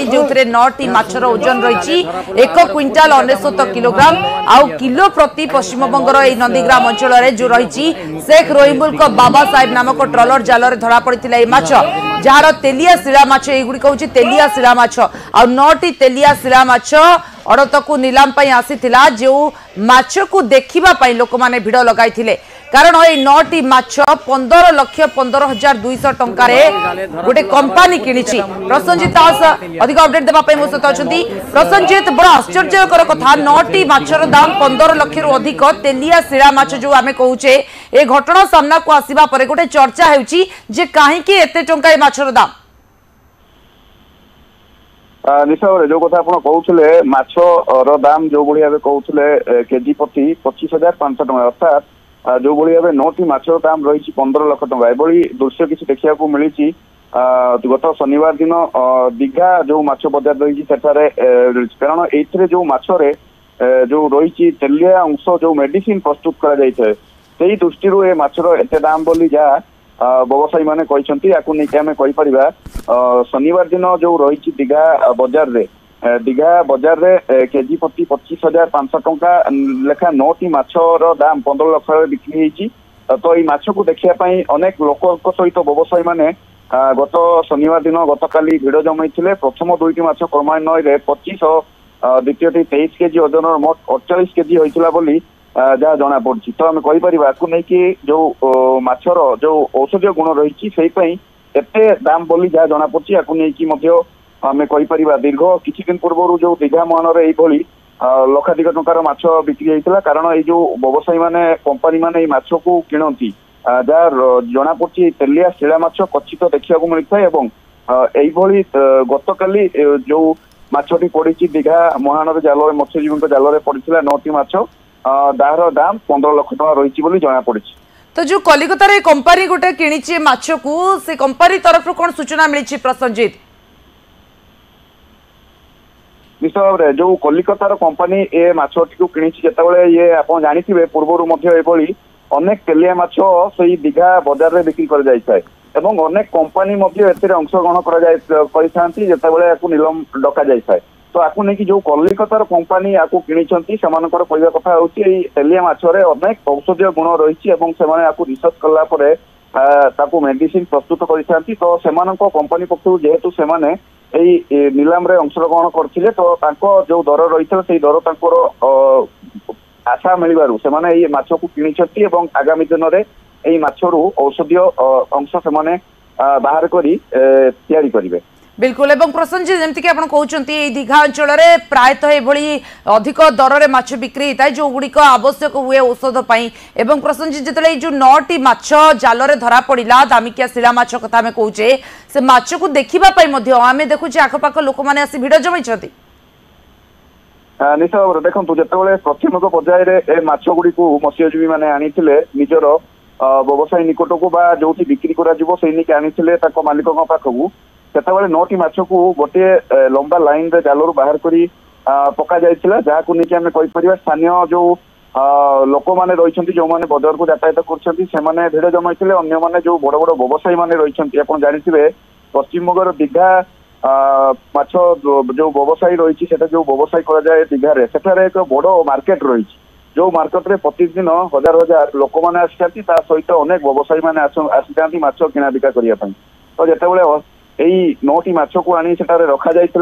जो 9टी माछर ओजन रही 1 quintal 99 kilogram आउ किलो प्रति पश्चिमबंगर यह नंदीग्राम अंचल जो रही शेख रोहिमुल बाबा साहेब नामक ट्रलर जाल धरा पड़ी माछ जार तेलिया शिला माछ युड़िक हूँ तेलिया शिला माछ आ 9टी तेलिया शिला माछ अड़त को नीलाम आसीथिला जो माछ को देखा लोक मैंने भिड़ लगाई कारण ये 9टी माछ 15,15,200 टंकार गोटे कंपानी किणी प्रसन्नजित दास अधिक अपडेट देवाई मो सहित अच्छा प्रसन्नजित बड़ा आश्चर्यकर कथा 9टी माछर दाम 15 लाख रु अधिक तेलिया शिला माछ जो आम कहूचे ए घटना सामना को आसवा पर गोटे चर्चा होची जे काहेकि एते टंका माछर दाम निश्चय जो कथा आप कहते माछर दाम जो भाई कहते केजी प्रति 25,500 टका अर्थात जो भाई भाव 9टी माछर दाम रही 15 लाख टका एभली दृश्य किसी देखा मिली गत शनिवार दिन दीघा जो माछ बजार रही कारण ये जो माछरे जो रही तेलिया अंश जो मेडिसिन प्रस्तुत कर दृष्टि ए माछर एत दाम बोली जहाँ व्यवसायी मैंने कहते आम कहीपर शनिवार दिन जो रही दीघा बजार रे केजी प्रति 25,500 टका लेखा 9टी माछर दाम 15 लाख बिक्री तो ये माछ को देखापी अनेक लोक सहित व्यवसायी मैंने गत शनिवार दिन गत काली भिड़ जमाई प्रथम 2टी माछ क्रमान्वय 25 द्वितीय 23 केजी ओजन मोट 48 केजी होता बोली जहाँ जना पड़ी तो आम कहीपर जो माछर जो औषधीय गुण रही एते दाम बोली जहाँ जना पड़ी आम कहीपर दीर्घ किसी दिन पूर्व जो दीघा महान ये लक्षाधिक टंकार माछ बिक्री होता कारण ये जो व्यवसायी मैंने कंपानी मैंने माछ को किणती जहाँ जना पड़ी तेलिया शिला माछ कथित देखा मिलता है गत काली जो माछटी पड़ी दीघा महान जाल मत्स्यजीवी जाल पड़ा 9टी माछ दार दाम 15 लाख टका रही जना पड़ी तो जो कलिकतार कंपानी गोटे किणी माछ को से कंपानी तरफ कौन सूचना मिली प्रसन्नजित निश्चित भाव जो कलिकतार कंपानी ए माछटी को किणी जिते ये आप जानी पूर्व अनेक तेलिया माछ से दीघा बजार में बिक्री कर जाए अनेक कंपानी अंशग्रहण कर नीलम डका जाए तो आपको नहीं जो कलिकतार कंपानी आपको किणी कहवा कथा हूँ तेलिया माछरे अनेक औषधीय गुण रही रिसर्च कलापर मेडिसिन प्रस्तुत कर तो कंपानी पक्ष जेहेतु से नीलाम रे अंशग्रहण करथिले तो जो दर रही से दर आशा मिलबारु से माछ को किणी आगामी दिन में माछरू औषधीय अंश से बाहर करी तैयारी करिवे बिल्कुल एवं प्रसन्नजी जमती आप कहते दीघा अंचल प्रायतः ये अधिक दर में माछ बिक्री होता है जो गुड़िक आवश्यक हुए औषध एवं प्रसन्नजी जिते जो 9टी माछ जाल धरा पड़ा दामिकिया शिला माछ कथा आम कहे से माछ को देखापी आम देखुचे आखपाख लोक मैंने आसी भिड़ जमाई निश्चित भाव देखो जिते प्राथमिक पर्यायर माछ गुड़ी को मत्स्यजीवी मैंने आनी निजर व्यवसायी निकट को जो बिक्री कर आनी मालिक पाखक सेत 9टी माछ को गोटे लंबा लाइन रे जाल बाहर करी पका जाइथिला जहाँ को लेकिन आम कहीपर स्थानीय जो लोक मैंने रही जो मैंने बजार को यातायात कर भिड़ जमाई अन्य माने जो बड़ बड़ व्यवसायी मैंने रही आप जानी पश्चिमबंगर दीघा माछ जो व्यवसायी रही जो व्यवसाय कराए दीघार से एक बड़ मार्केट रही जो मार्केट रे प्रतिदिन हजार हजार लोक मैंने आसी सहित अनेक व्यवसायी मैंने आसी माछ किणा बिका करने तो जिते 9टी माछ को आनी रखा जाइथिला।